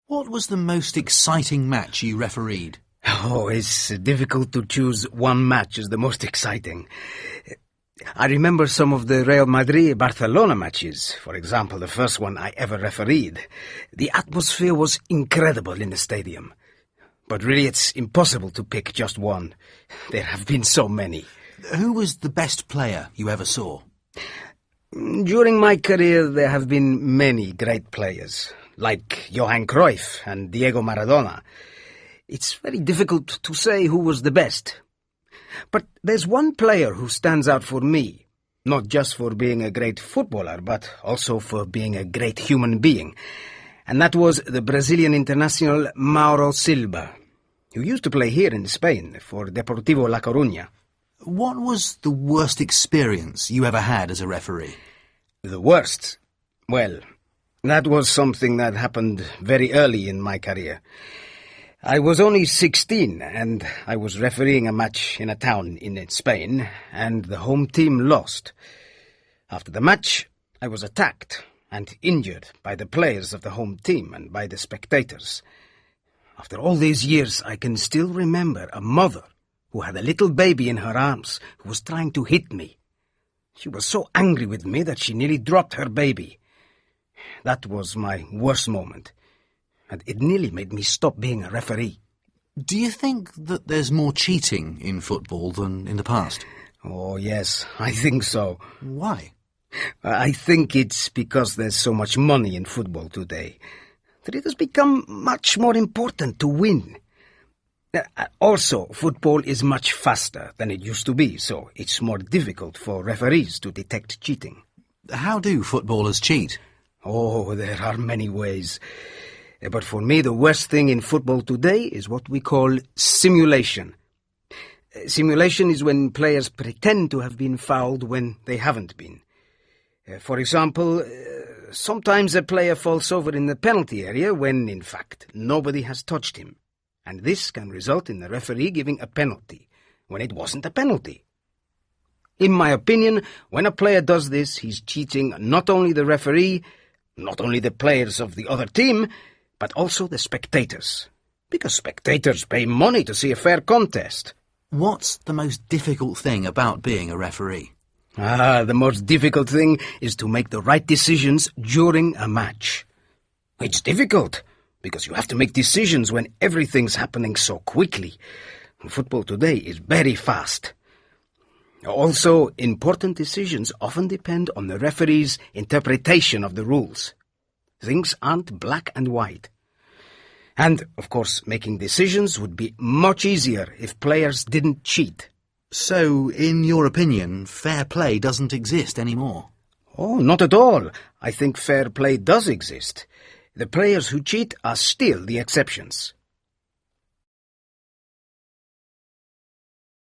What was the most exciting match you refereed? Oh, it's difficult to choose one match as the most exciting. I remember some of the Real Madrid-Barcelona matches. For example, the first one I ever refereed. The atmosphere was incredible in the stadium. But really, it's impossible to pick just one. There have been so many. Who was the best player you ever saw? During my career, there have been many great players, like Johan Cruyff and Diego Maradona. It's very difficult to say who was the best. But there's one player who stands out for me, not just for being a great footballer, but also for being a great human being. And that was the Brazilian international Mauro Silva, who used to play here in Spain for Deportivo La Coruña. What was the worst experience you ever had as a referee? The worst? Well, that was something that happened very early in my career. I was only 16, and I was refereeing a match in a town in Spain, and the home team lost. After the match, I was attacked and injured by the players of the home team and by the spectators. After all these years, I can still remember a mother who had a little baby in her arms who was trying to hit me. She was so angry with me that she nearly dropped her baby. That was my worst moment, and it nearly made me stop being a referee. Do you think that there's more cheating in football than in the past? Oh, yes, I think so. Why? I think it's because there's so much money in football today that it has become much more important to win. Also, football is much faster than it used to be, so it's more difficult for referees to detect cheating. How do footballers cheat? Oh, there are many ways. But for me, the worst thing in football today is what we call simulation. Simulation is when players pretend to have been fouled when they haven't been. For example, sometimes a player falls over in the penalty area when, in fact, nobody has touched him. And this can result in the referee giving a penalty when it wasn't a penalty. In my opinion, when a player does this, he's cheating not only the referee, not only the players of the other team, but also the spectators. Because spectators pay money to see a fair contest. What's the most difficult thing about being a referee? The most difficult thing is to make the right decisions during a match. It's difficult, because you have to make decisions when everything's happening so quickly. Football today is very fast. Also, important decisions often depend on the referee's interpretation of the rules. Things aren't black and white. And, of course, making decisions would be much easier if players didn't cheat. So, in your opinion, fair play doesn't exist anymore? Oh, not at all. I think fair play does exist. The players who cheat are still the exceptions.